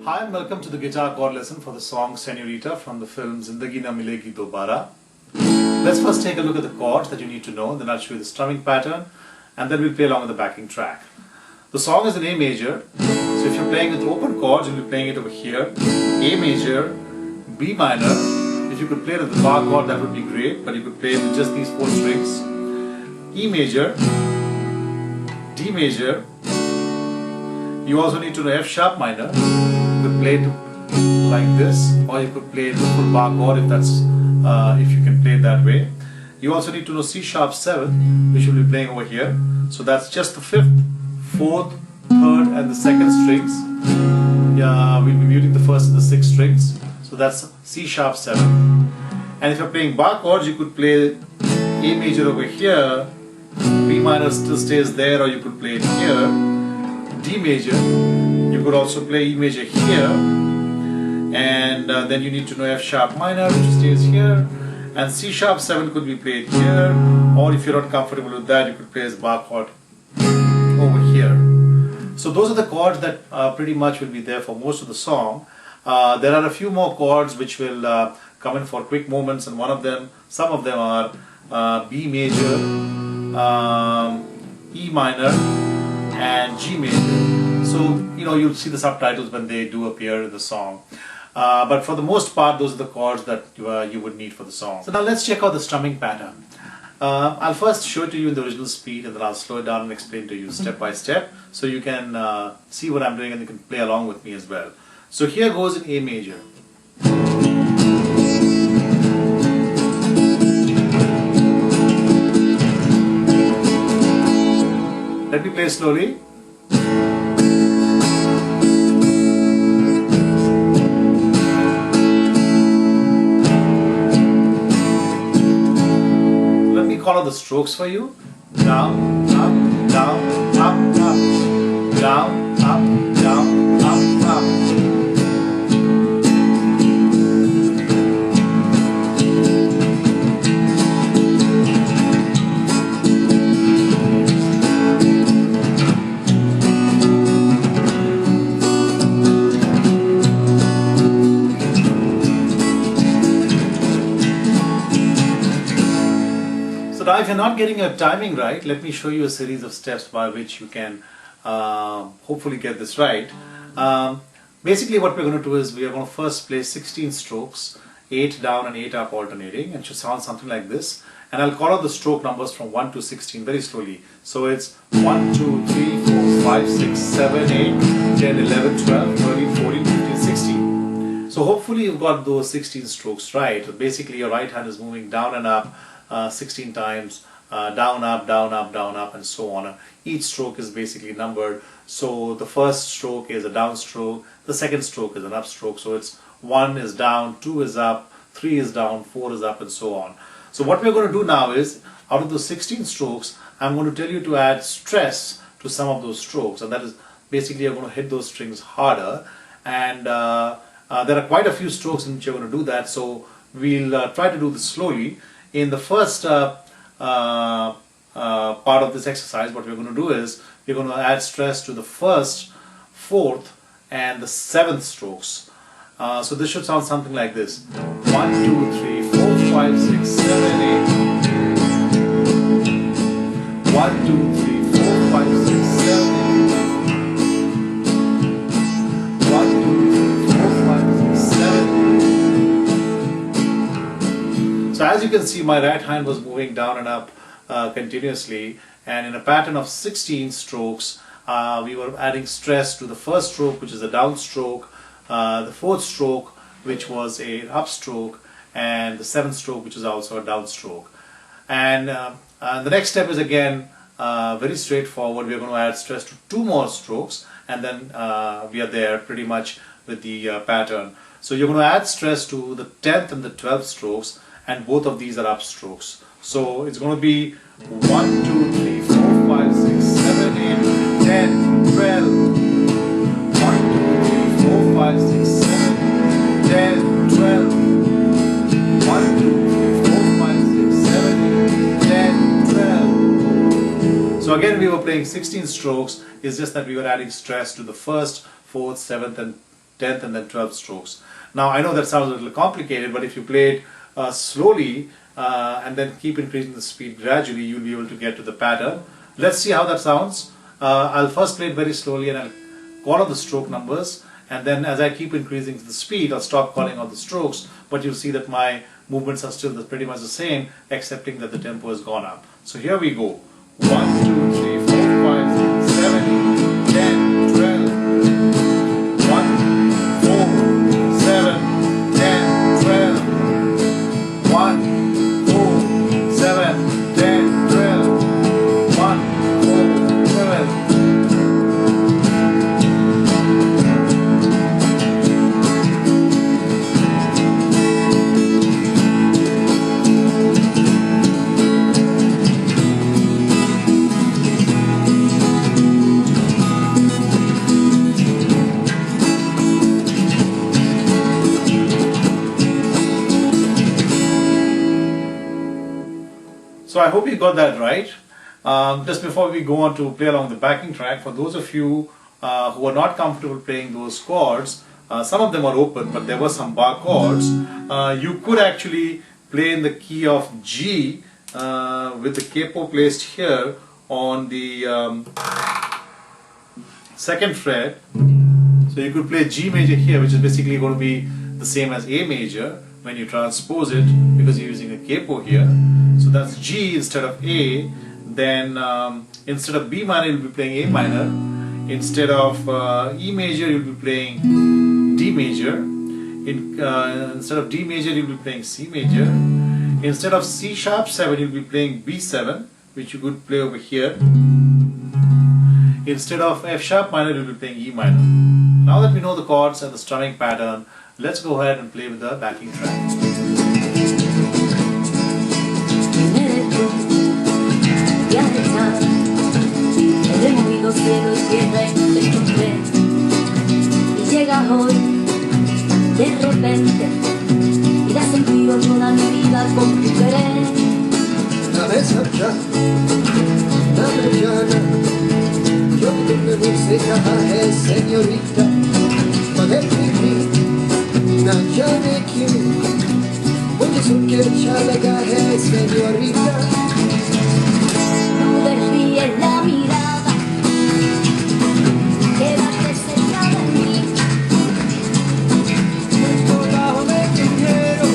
Hi and welcome to the guitar chord lesson for the song Senorita from the film Zindagi Milegi Dobara. Let's first take a look at the chords that you need to know, then I'll show you the strumming pattern and then we'll play along with the backing track. The song is in A major, so if you're playing with open chords, you'll be playing it over here. A major, B minor. If you could play it with the bar chord, that would be great, but you could play it with just these four strings. E major, D major. You also need to know F sharp minor. You could play it like this, or you could play it with full bar chord if that's if you can play it that way. You also need to know C sharp 7, which you'll be playing over here. So that's just the 5th, 4th, 3rd and the 2nd strings. We'll be muting the 1st and the 6th strings. So that's C sharp 7. And if you're playing bar chords, you could play A major over here, B minor still stays there, or you could play it here, D major, you could also play E major here, and then you need to know F sharp minor, which stays here, and C sharp 7 could be played here, or if you're not comfortable with that, you could play as bar chord over here. So those are the chords that pretty much will be there for most of the song. There are a few more chords which will come in for quick moments, and some of them are B major, E minor and G major. So you'll see the subtitles when they do appear in the song. But for the most part, those are the chords that you would need for the song. So now let's check out the strumming pattern. I'll first show it to you in the original speed, and then I'll slow it down and explain to you step by step, so you can see what I'm doing and you can play along with me as well. So here goes in A major. Let me play slowly. Let me call out the strokes for you. Down, up, down, up, up. Down, up, down, up, up. Now if you're not getting your timing right, let me show you a series of steps by which you can hopefully get this right. Basically what we're going to do is we are going to first play 16 strokes, 8 down and 8 up alternating, and it should sound something like this. And I'll call out the stroke numbers from 1 to 16 very slowly. So it's 1, 2, 3, 4, 5, 6, 7, 8, 10, 11, 12, 13, 14, 15, 16. So hopefully you've got those 16 strokes right. Basically your right hand is moving down and up 16 times, down, up, down, up, down, up, and so on. Each stroke is basically numbered. So the first stroke is a down stroke, the second stroke is an up stroke. So it's 1 is down, 2 is up, 3 is down, 4 is up, and so on. So what we're going to do now is, out of those 16 strokes, I'm going to tell you to add stress to some of those strokes, and that is basically you're going to hit those strings harder. And there are quite a few strokes in which you're going to do that, so we'll try to do this slowly. In the first part of this exercise, what we're going to do is we're going to add stress to the 1st, 4th and the 7th strokes. So this should sound something like this. 1, 2, 3, 4, 5, 6, 7, 8. 1, 2, 3, 4, 5, 6, 7, 8. 1, 2, 3, 4, 5, 6, 7, 8. So as you can see, my right hand was moving down and up continuously, and in a pattern of 16 strokes, we were adding stress to the 1st stroke, which is a down stroke, the 4th stroke, which was a up stroke, and the 7th stroke, which is also a down stroke. And the next step is again very straightforward. We're going to add stress to 2 more strokes, and then we are there pretty much with the pattern. So you're going to add stress to the 10th and the 12th strokes, and both of these are up strokes. So it's going to be 1, 2, 3, 4, 5, 6, 7, 8, 10, 12. 1, 2, 3, 4, 5, 6, 7, 10, 12. 1, 2, 3, 4, 5, 6, 7, 8, 10, 12. So again we were playing 16 strokes, it's just that we were adding stress to the 1st, 4th, 7th and 10th, and then 12th strokes. Now I know that sounds a little complicated, but if you play it slowly and then keep increasing the speed gradually, you'll be able to get to the pattern. Let's see how that sounds. I'll first play it very slowly and I'll call out the stroke numbers, and then as I keep increasing the speed, I'll stop calling out the strokes, but you'll see that my movements are still pretty much the same, excepting that the tempo has gone up. So here we go. 1, 2, 3, 4, 5, 6, 7, 8, 10, 12. 1, 4, 7, 10, 12. 1, 4, 7, 10, 12. 1, 4, 7. So I hope you got that right. Just before we go on to play along the backing track, for those of you who are not comfortable playing those chords, some of them are open, but there were some bar chords. You could actually play in the key of G with the capo placed here on the second fret. So you could play G major here, which is basically going to be the same as A major when you transpose it, because you're using a capo here. So that's G instead of A. Then instead of B minor, you'll be playing A minor. Instead of E major, you'll be playing D major. Instead of D major, you'll be playing C major. Instead of C sharp 7, you'll be playing B7, which you could play over here. Instead of F sharp minor, you'll be playing E minor. Now that we know the chords and the strumming pattern, let's go ahead and play with the backing track. He removido cielo y tierra y no te encontré. Y llegas hoy de repente y das sentido toda mi vida con tu querer. Una vez allá, una mañana, yo tuve música es señorita, poder vivir, na llave que mucho su que chalega es señorita. No desvíes la mirada, quédate cerca de mí. Por bajo me quiero,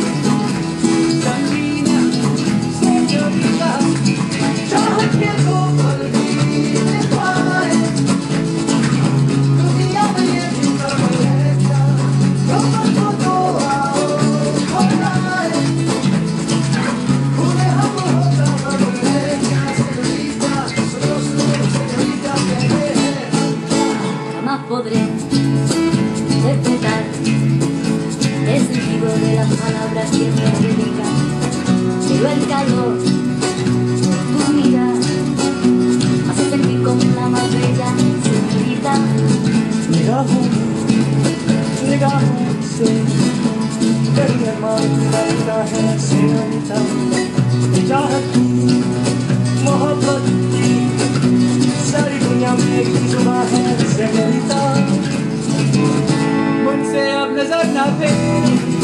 Sandrina, señorita, yo quiero volver de paz. Tu día me lleva a la vuelta, yo paso todo a orar. Una amor, otra vuelta, señorita, señorita, Jamás podré interpretar el sentido de las palabras que me dedican, pero el calor de tu mirar me hace sentir como la más bella señorita. मुझसे अब नजर ना फेर